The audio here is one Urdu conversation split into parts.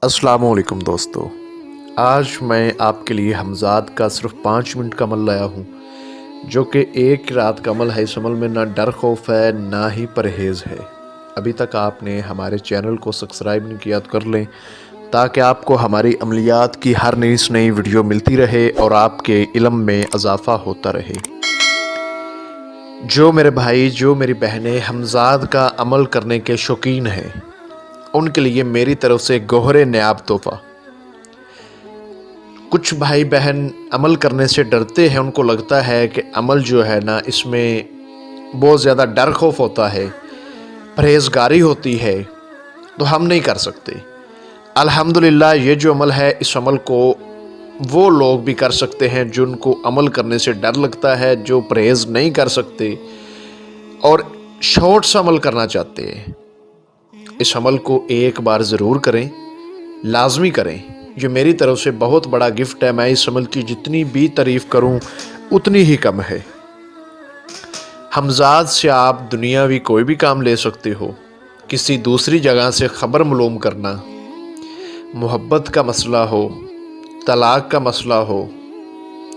السلام علیکم دوستو، آج میں آپ کے لیے حمزاد کا صرف 5 منٹ کا عمل لایا ہوں، جو کہ ایک رات کا عمل ہے۔ اس عمل میں نہ ڈر خوف ہے نہ ہی پرہیز ہے۔ ابھی تک آپ نے ہمارے چینل کو سبسکرائب نہیں کیا تو کر لیں، تاکہ آپ کو ہماری عملیات کی ہر نئی سے نئی ویڈیو ملتی رہے اور آپ کے علم میں اضافہ ہوتا رہے۔ جو میرے بھائی، جو میری بہنیں حمزاد کا عمل کرنے کے شوقین ہیں، ان کے لیے میری طرف سے گوہر نیاب تحفہ۔ کچھ بھائی بہن عمل کرنے سے ڈرتے ہیں، ان کو لگتا ہے کہ عمل جو ہے نا، اس میں بہت زیادہ ڈر خوف ہوتا ہے، پرہیزگاری ہوتی ہے، تو ہم نہیں کر سکتے۔ الحمدللہ یہ جو عمل ہے، اس عمل کو وہ لوگ بھی کر سکتے ہیں جن کو عمل کرنے سے ڈر لگتا ہے، جو پرہیز نہیں کر سکتے اور شارٹ سا عمل کرنا چاہتے ہیں۔ اس عمل کو ایک بار ضرور کریں، لازمی کریں۔ یہ میری طرف سے بہت بڑا گفٹ ہے۔ میں اس عمل کی جتنی بھی تعریف کروں اتنی ہی کم ہے۔ حمزاد سے آپ دنیاوی کوئی بھی کام لے سکتے ہو۔ کسی دوسری جگہ سے خبر معلوم کرنا، محبت کا مسئلہ ہو، طلاق کا مسئلہ ہو،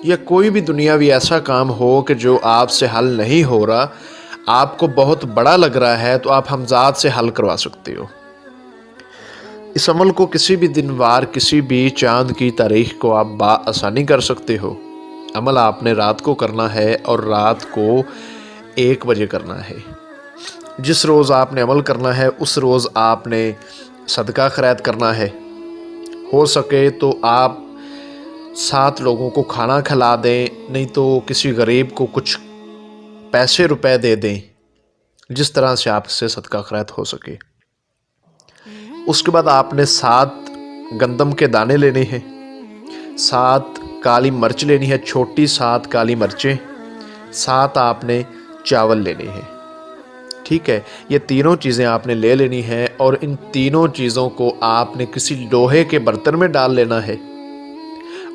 یا کوئی بھی دنیاوی ایسا کام ہو کہ جو آپ سے حل نہیں ہو رہا، آپ کو بہت بڑا لگ رہا ہے، تو آپ حمزاد سے حل کروا سکتے ہو۔ اس عمل کو کسی بھی دن وار، کسی بھی چاند کی تاریخ کو آپ بآسانی کر سکتے ہو۔ عمل آپ نے رات کو کرنا ہے اور رات کو 1 بجے کرنا ہے۔ جس روز آپ نے عمل کرنا ہے اس روز آپ نے صدقہ خیرات کرنا ہے۔ ہو سکے تو آپ 7 لوگوں کو کھانا کھلا دیں، نہیں تو کسی غریب کو کچھ پیسے روپے دے دیں، جس طرح سے آپ سے صدقہ خیرات ہو سکے۔ اس کے بعد آپ نے 7 گندم کے دانے لینے ہیں، 7 کالی مرچ لینی ہے، چھوٹی 7 کالی مرچیں، 7 آپ نے چاول لینے ہیں۔ ٹھیک ہے، یہ تینوں چیزیں آپ نے لے لینی ہیں، اور ان تینوں چیزوں کو آپ نے کسی لوہے کے برتن میں ڈال لینا ہے،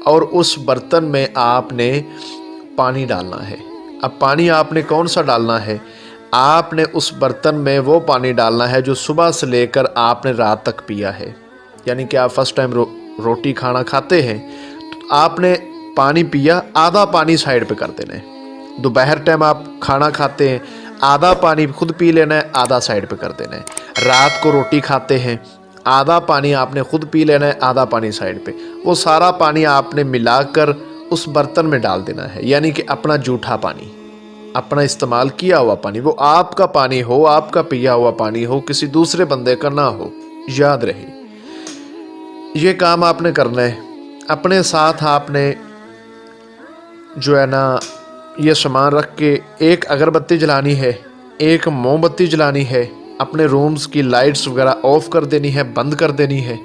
اور اس برتن میں آپ نے پانی ڈالنا ہے۔ اب پانی آپ نے کون سا ڈالنا ہے؟ آپ نے اس برتن میں وہ پانی ڈالنا ہے جو صبح سے لے کر آپ نے رات تک پیا ہے۔ یعنی کہ آپ فرسٹ ٹائم روٹی کھانا کھاتے ہیں تو آپ نے پانی پیا، آدھا پانی سائیڈ پہ کر دینا ہے۔ دوپہر ٹائم آپ کھانا کھاتے ہیں، آدھا پانی خود پی لینا ہے، آدھا سائیڈ پہ کر دینا ہے۔ رات کو روٹی کھاتے ہیں، آدھا پانی آپ نے خود پی لینا ہے، آدھا پانی سائیڈ پہ۔ وہ سارا پانی آپ نے ملا کر اس برتن میں ڈال دینا ہے، یعنی کہ اپنا جھوٹا پانی، اپنا استعمال کیا ہوا پانی، وہ آپ کا پانی ہو، آپ کا پیا ہوا پانی ہو، کسی دوسرے بندے کا نہ ہو۔ یاد رہے، یہ کام آپ نے کرنا ہے۔ اپنے ساتھ آپ نے جو ہے نا یہ سامان رکھ کے ایک اگربتی جلانی ہے، ایک موم بتی جلانی ہے، اپنے رومز کی لائٹس وغیرہ آف کر دینی ہے، بند کر دینی ہے۔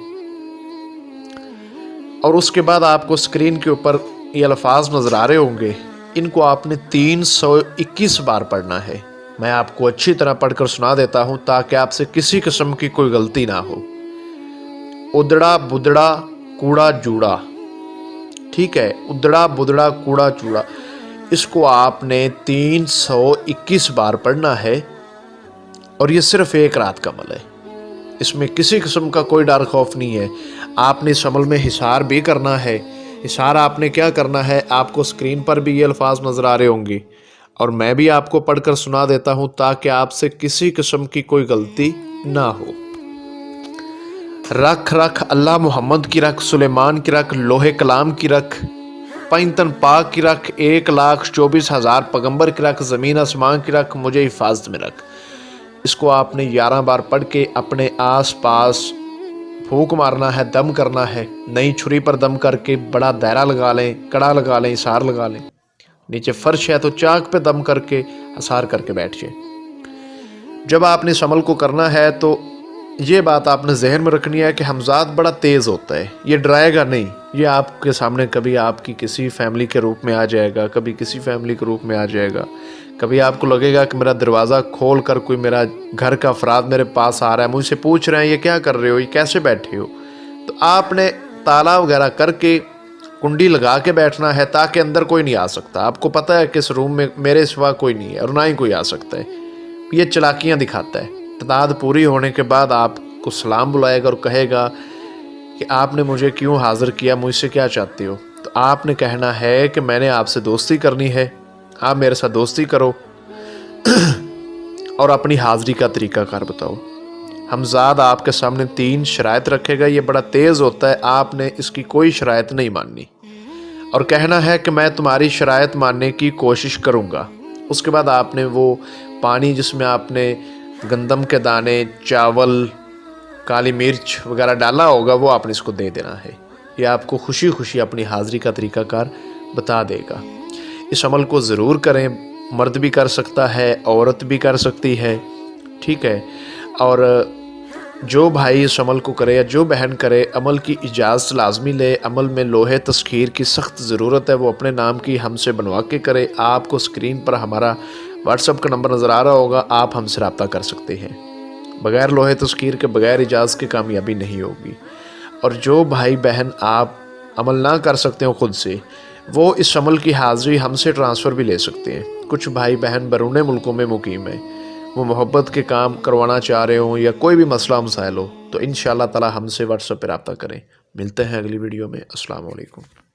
اور اس کے بعد آپ کو اسکرین کے اوپر یہ الفاظ نظر آ رہے ہوں گے، ان کو آپ نے 321 بار پڑھنا ہے۔ میں آپ کو اچھی طرح پڑھ کر سنا دیتا ہوں تاکہ آپ سے کسی قسم کی کوئی غلطی نہ ہو۔ ادڑا بدڑا کوڑا جوڑا، ٹھیک ہے، ادڑا بدڑا کوڑا چوڑا، اس کو آپ نے 321 بار پڑھنا ہے، اور یہ صرف ایک رات کا عمل ہے۔ اس میں کسی قسم کا کوئی ڈر خوف نہیں ہے۔ آپ نے اس عمل میں حصار بھی کرنا ہے۔ حصار آپ نے کیا کرنا ہے؟ آپ کو اسکرین پر بھی یہ الفاظ نظر آ رہے ہوں گے، اور میں بھی آپ کو پڑھ کر سنا دیتا ہوں تاکہ آپ سے کسی قسم کی کوئی غلطی نہ ہو۔ رکھ رکھ اللہ محمد کی رکھ، سلیمان کی رکھ، لوہے کلام کی رکھ، پینتن پاک کی رکھ، 1,24,000 پیغمبر کی رکھ، زمین آسمان کی رکھ، مجھے حفاظت میں رکھ۔ اس کو آپ نے 11 بار پڑھ کے اپنے آس پاس پھونک مارنا ہے، دم کرنا ہے۔ نئی چھری پر دم کر کے بڑا دائرہ لگا لیں، کڑا لگا لیں، حصار لگا لیں۔ نیچے فرش ہے تو چاک پہ دم کر کے حصار کر کے بیٹھ جائیں۔ جب آپ نے اس عمل کو کرنا ہے تو یہ بات آپ نے ذہن میں رکھنی ہے کہ حمزاد بڑا تیز ہوتا ہے، یہ ڈرائے گا نہیں۔ یہ آپ کے سامنے کبھی آپ کی کسی فیملی کے روپ میں آ جائے گا، کبھی کسی فیملی کے روپ میں آ جائے گا، کبھی آپ کو لگے گا کہ میرا دروازہ کھول کر کوئی میرا گھر کا افراد میرے پاس آ رہا ہے، مجھ سے پوچھ رہے ہیں یہ کیا کر رہے ہو، یہ کیسے بیٹھے ہو، تو آپ نے تالا وغیرہ کر کے کنڈی لگا کے بیٹھنا ہے تاکہ اندر کوئی نہیں آ سکتا۔ آپ کو پتہ ہے کہ اس روم میں میرے سوا کوئی نہیں ہے اور نہ ہی کوئی آ سکتا ہے۔ یہ چلاکیاں دکھاتا ہے۔ تعداد پوری ہونے کے بعد آپ کو سلام بلائے گا اور کہے گا کہ آپ نے مجھے کیوں حاضر کیا، مجھ سے کیا چاہتے ہو؟ تو آپ نے کہنا ہے کہ میں نے آپ سے دوستی کرنی ہے، آپ میرے ساتھ دوستی کرو اور اپنی حاضری کا طریقہ کار بتاؤ۔ ہمزاد آپ کے سامنے 3 شرائط رکھے گا، یہ بڑا تیز ہوتا ہے، آپ نے اس کی کوئی شرائط نہیں ماننی اور کہنا ہے کہ میں تمہاری شرائط ماننے کی کوشش کروں گا۔ اس کے بعد آپ نے وہ پانی جس میں آپ نے گندم کے دانے، چاول، کالی مرچ وغیرہ ڈالا ہوگا، وہ آپ نے اس کو دے دینا ہے۔ یہ آپ کو خوشی خوشی اپنی حاضری کا طریقہ کار بتا دے گا۔ اس عمل کو ضرور کریں، مرد بھی کر سکتا ہے، عورت بھی کر سکتی ہے، ٹھیک ہے۔ اور جو بھائی اس عمل کو کرے یا جو بہن کرے، عمل کی اجازت لازمی لے۔ عمل میں لوہے تسخیر کی سخت ضرورت ہے، وہ اپنے نام کی ہم سے بنوا کے کرے۔ آپ کو سکرین پر ہمارا واٹس ایپ کا نمبر نظر آ رہا ہوگا، آپ ہم سے رابطہ کر سکتے ہیں۔ بغیر لوہے تسخیر کے، بغیر اجازت کے کامیابی نہیں ہوگی۔ اور جو بھائی بہن آپ عمل نہ کر سکتے ہو خود سے، وہ اس عمل کی حاضری ہم سے ٹرانسفر بھی لے سکتے ہیں۔ کچھ بھائی بہن بیرون ملکوں میں مقیم ہیں، وہ محبت کے کام کروانا چاہ رہے ہوں یا کوئی بھی مسئلہ مسائل ہو، تو انشاءاللہ تعالی ہم سے واٹس ایپ پہ رابطہ کریں۔ ملتے ہیں اگلی ویڈیو میں۔ السلام علیکم۔